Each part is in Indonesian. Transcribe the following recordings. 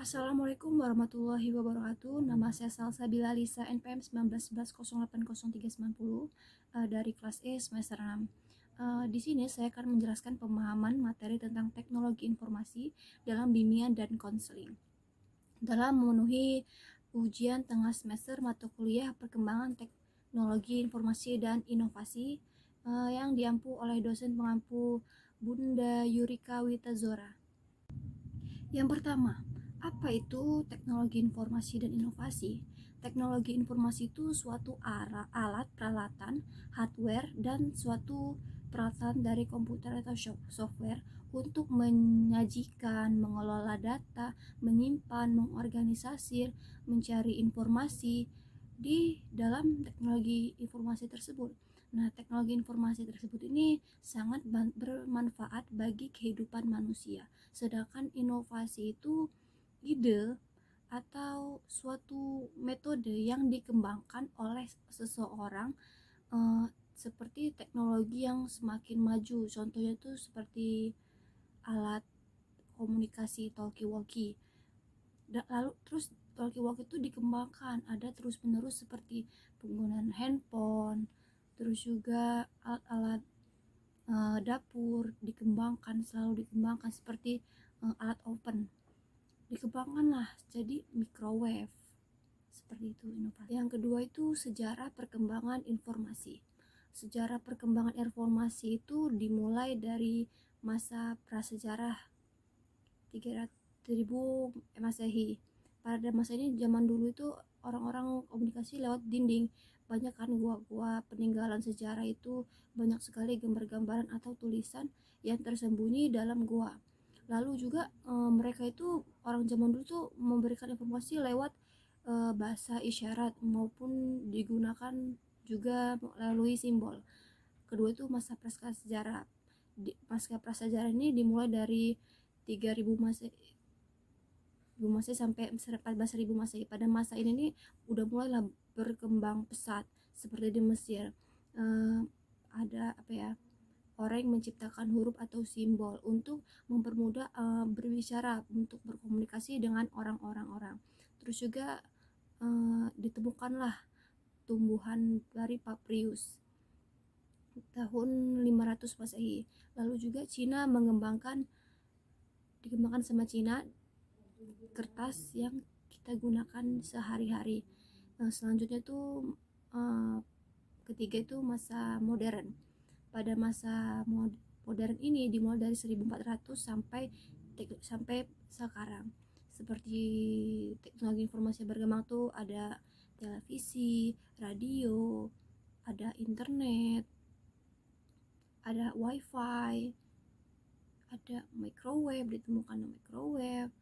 Assalamualaikum warahmatullahi wabarakatuh. Nama saya Salsabila Lisa NPM 1911080390 dari kelas E semester 6. Di sini saya akan menjelaskan pemahaman materi tentang teknologi informasi dalam bimbingan dan konseling. Dalam memenuhi ujian tengah semester mata kuliah perkembangan teknologi informasi dan inovasi yang diampu oleh dosen pengampu Bunda Yurika Witazora. Yang pertama, apa itu teknologi informasi dan inovasi? Teknologi informasi itu suatu alat, peralatan, hardware, dan suatu peralatan dari komputer atau software untuk menyajikan, mengelola data, menyimpan, mengorganisasi, mencari informasi di dalam teknologi informasi tersebut. Nah, teknologi informasi tersebut ini sangat bermanfaat bagi kehidupan manusia. Sedangkan inovasi itu ide atau suatu metode yang dikembangkan oleh seseorang, seperti teknologi yang semakin maju. Contohnya itu seperti alat komunikasi talkie-walkie. Lalu terus talkie-walkie itu dikembangkan, ada terus-menerus seperti penggunaan handphone, terus juga alat-alat dapur dikembangkan, selalu dikembangkan seperti alat oven dikembangkanlah jadi microwave, seperti itu inovasi. Yang kedua itu sejarah perkembangan informasi. Sejarah perkembangan informasi itu dimulai dari masa prasejarah 300.000 Masehi. Pada masa ini, zaman dulu itu orang-orang komunikasi lewat dinding. Banyak kan gua-gua peninggalan sejarah itu, banyak sekali gambar-gambaran atau tulisan yang tersembunyi dalam gua. Lalu juga mereka itu orang zaman dulu tuh memberikan informasi lewat bahasa isyarat maupun digunakan juga melalui simbol. Kedua itu masa prasejarah. Pasca prasejarah ini dimulai dari 3000 Masehi sampai 14.000 Masehi. Pada masa ini nih udah mulailah berkembang pesat seperti di Mesir. Ada orang yang menciptakan huruf atau simbol untuk mempermudah berbicara, untuk berkomunikasi dengan orang. Terus juga ditemukanlah tumbuhan dari papyrus tahun 500 Masehi. Lalu juga dikembangkan sama Cina kertas yang kita gunakan sehari-hari. Selanjutnya tuh ketiga itu masa modern. Pada masa modern ini dimulai dari 1400 sampai sekarang. Seperti teknologi informasi berkembang tuh ada televisi, radio, ada internet, ada wifi, ada ditemukan microwave,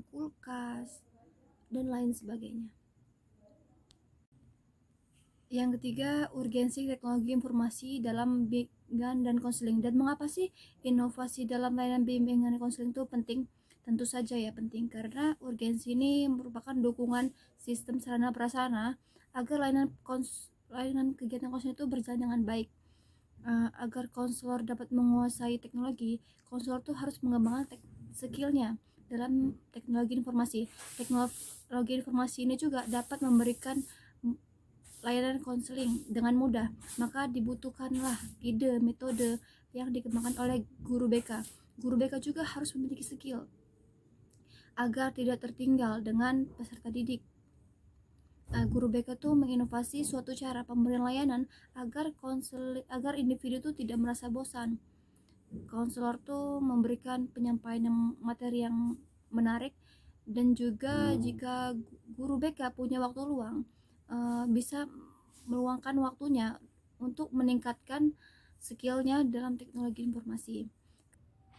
kulkas, dan lain sebagainya. Yang ketiga, urgensi teknologi informasi dalam bimbingan dan konseling. Dan mengapa sih inovasi dalam layanan bimbingan dan konseling itu penting? Tentu saja ya penting, karena urgensi ini merupakan dukungan sistem sarana prasarana agar layanan kegiatan konseling itu berjalan dengan baik. Agar konselor dapat menguasai teknologi, konselor itu harus mengembangkan skillnya dalam teknologi informasi. Teknologi informasi ini juga dapat memberikan layanan konseling dengan mudah, maka dibutuhkanlah ide metode yang dikembangkan oleh guru BK. Guru BK juga harus memiliki skill agar tidak tertinggal dengan peserta didik. Guru BK itu menginovasi suatu cara pemberian layanan agar individu itu tidak merasa bosan. Konselor tuh memberikan penyampaian materi yang menarik, dan juga jika guru BK punya waktu luang, bisa meluangkan waktunya untuk meningkatkan skillnya dalam teknologi informasi,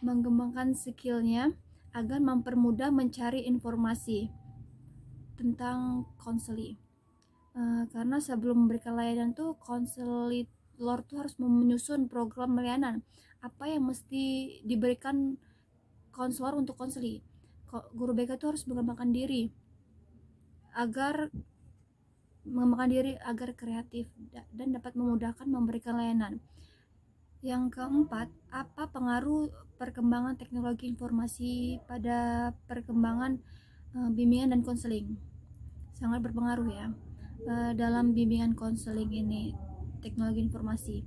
mengembangkan skillnya agar mempermudah mencari informasi tentang konseling. Karena sebelum memberikan layanan tuh konselor tuh harus menyusun program layanan apa yang mesti diberikan konselor untuk konseling. Guru BK tuh harus mengembangkan diri agar kreatif dan dapat memudahkan memberikan layanan. Yang keempat, apa pengaruh perkembangan teknologi informasi pada perkembangan bimbingan dan konseling sangat berpengaruh ya dalam bimbingan konseling ini teknologi informasi,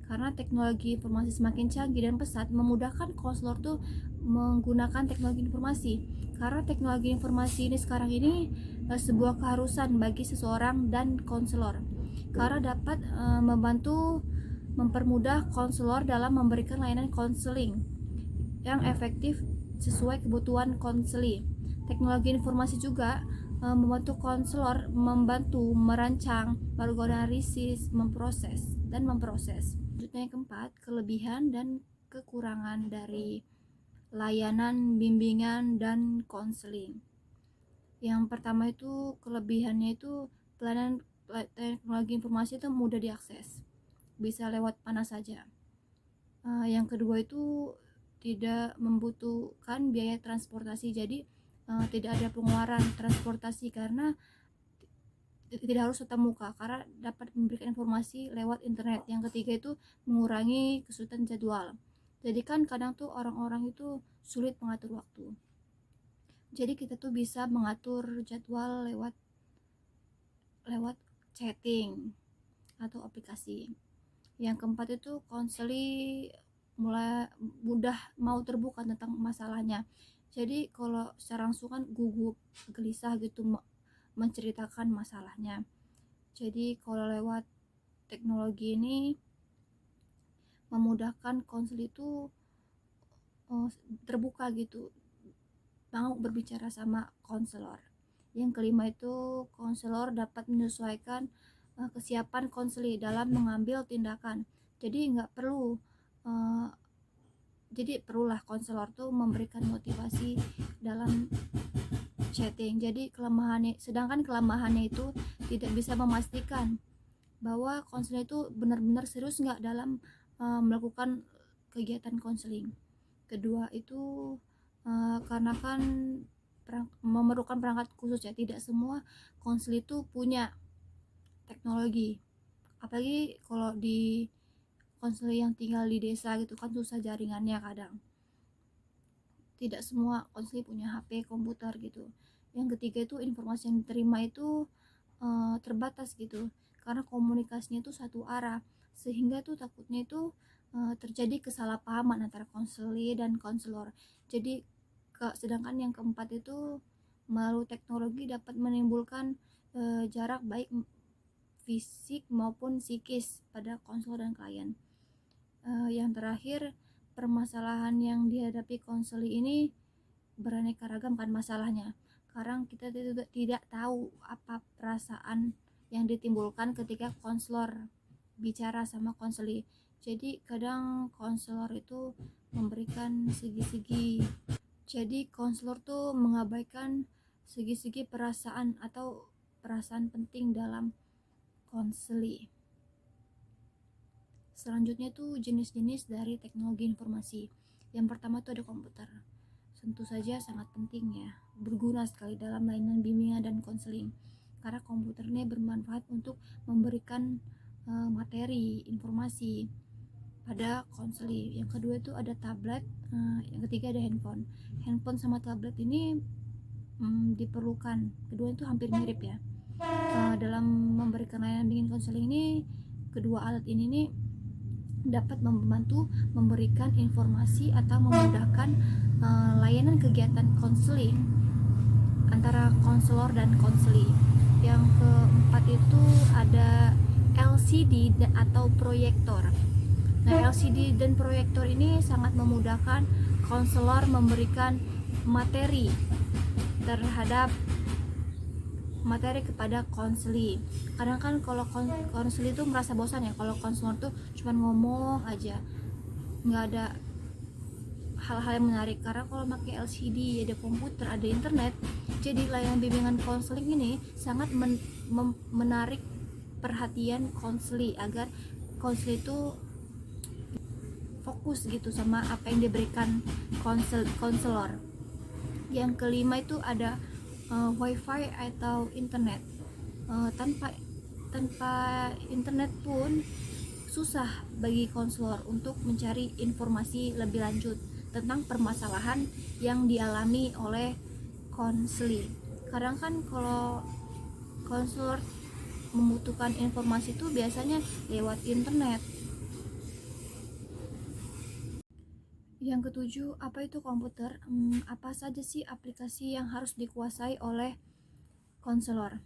karena teknologi informasi semakin canggih dan pesat memudahkan konselor tuh menggunakan teknologi informasi, karena teknologi informasi ini sekarang ini sebuah keharusan bagi seseorang dan konselor, karena dapat membantu mempermudah konselor dalam memberikan layanan konseling yang efektif sesuai kebutuhan konseli. Teknologi informasi juga membantu konselor membantu merancang, berorganisasi, memproses. Selanjutnya yang keempat, kelebihan dan kekurangan dari layanan bimbingan dan konseling. Yang pertama itu kelebihannya itu pelayanan teknologi informasi itu mudah diakses, bisa lewat mana saja. Yang kedua itu tidak membutuhkan biaya transportasi, jadi tidak ada pengeluaran transportasi karena tidak harus tatap muka, karena dapat memberikan informasi lewat internet. Yang ketiga itu mengurangi kesulitan jadwal, jadi kan kadang tuh orang-orang itu sulit mengatur waktu, jadi kita tuh bisa mengatur jadwal lewat chatting atau aplikasi. Yang keempat itu konseli mulai mudah mau terbuka tentang masalahnya, jadi kalau secara langsung kan gugup, gelisah gitu menceritakan masalahnya. Jadi kalau lewat teknologi ini memudahkan konseli itu terbuka gitu, mau berbicara sama konselor. Yang kelima itu konselor dapat menyesuaikan kesiapan konseli dalam mengambil tindakan, jadi nggak perlu jadi perlulah konselor tuh memberikan motivasi dalam chatting. Jadi sedangkan kelemahannya itu tidak bisa memastikan bahwa konselor itu benar-benar serius nggak dalam melakukan kegiatan konseling. Kedua itu karena kan memerlukan perangkat khusus ya, tidak semua konselor itu punya teknologi, apalagi kalau di konselor yang tinggal di desa gitu kan susah jaringannya, kadang tidak semua konselor punya HP, komputer gitu. Yang ketiga itu informasi yang diterima itu terbatas gitu, karena komunikasinya itu satu arah, sehingga tuh takutnya itu terjadi kesalahpahaman antara konseli dan konselor. Jadi sedangkan yang keempat itu melalui teknologi dapat menimbulkan jarak baik fisik maupun psikis pada konselor dan klien. Yang terakhir, permasalahan yang dihadapi konseli ini beraneka ragam kan masalahnya, karena kita tidak tahu apa perasaan yang ditimbulkan ketika konselor bicara sama konseli. Jadi kadang konselor itu memberikan segi-segi, jadi konselor tuh mengabaikan segi-segi perasaan atau perasaan penting dalam konseli. Selanjutnya itu jenis-jenis dari teknologi informasi. Yang pertama itu ada komputer. Tentu saja sangat penting ya, berguna sekali dalam layanan bimbingan dan konseling, karena komputer ini bermanfaat untuk memberikan materi informasi pada konseli. Yang kedua itu ada tablet, yang ketiga ada handphone. Handphone sama tablet ini diperlukan, kedua itu hampir mirip ya. Dalam memberikan layanan bimbingan konseling ini, kedua alat ini nih dapat membantu memberikan informasi atau memudahkan layanan kegiatan konseling antara konselor dan konseli. Yang keempat itu ada LCD atau proyektor. Nah, LCD dan proyektor ini sangat memudahkan konselor memberikan materi kepada konseli. Kadang kan kalau konseli itu merasa bosan ya, kalau konselor tuh cuma ngomong aja, nggak ada hal-hal yang menarik. Karena kalau pakai LCD, ada komputer, ada internet, jadi layanan bimbingan konseling ini sangat menarik perhatian konseli agar konseli itu fokus gitu sama apa yang diberikan konselor. Yang kelima itu ada wifi atau internet. Tanpa internet pun susah bagi konselor untuk mencari informasi lebih lanjut tentang permasalahan yang dialami oleh konseling. Kadang kan kalau konselor membutuhkan informasi itu biasanya lewat internet. Yang ketujuh, apa itu komputer? Apa saja sih aplikasi yang harus dikuasai oleh konselor?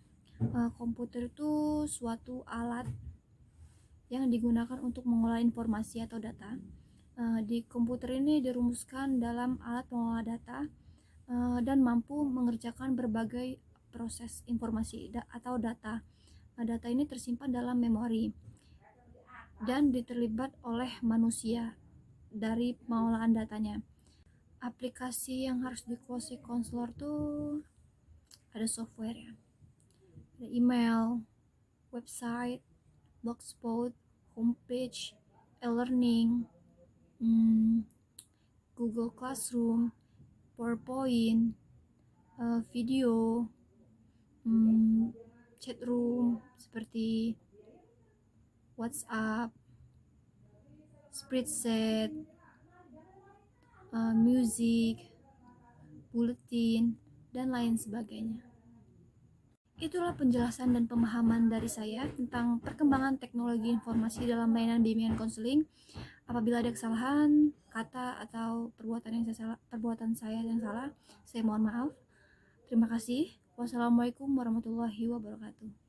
Komputer itu suatu alat yang digunakan untuk mengolah informasi atau data. Di komputer ini dirumuskan dalam alat pengolah data dan mampu mengerjakan berbagai proses informasi atau data. Data ini tersimpan dalam memori dan diterlibat oleh manusia dari pengolahan datanya. Aplikasi yang harus dikuasai konselor tuh ada software ya, ada email, website, blogspot, homepage, e-learning, Google Classroom, PowerPoint, video, chat room seperti WhatsApp, spreadsheet, music, bulletin, dan lain sebagainya. Itulah penjelasan dan pemahaman dari saya tentang perkembangan teknologi informasi dalam layanan bimbingan konseling. Apabila ada kesalahan kata atau perbuatan saya yang salah, saya mohon maaf. Terima kasih. Wassalamualaikum warahmatullahi wabarakatuh.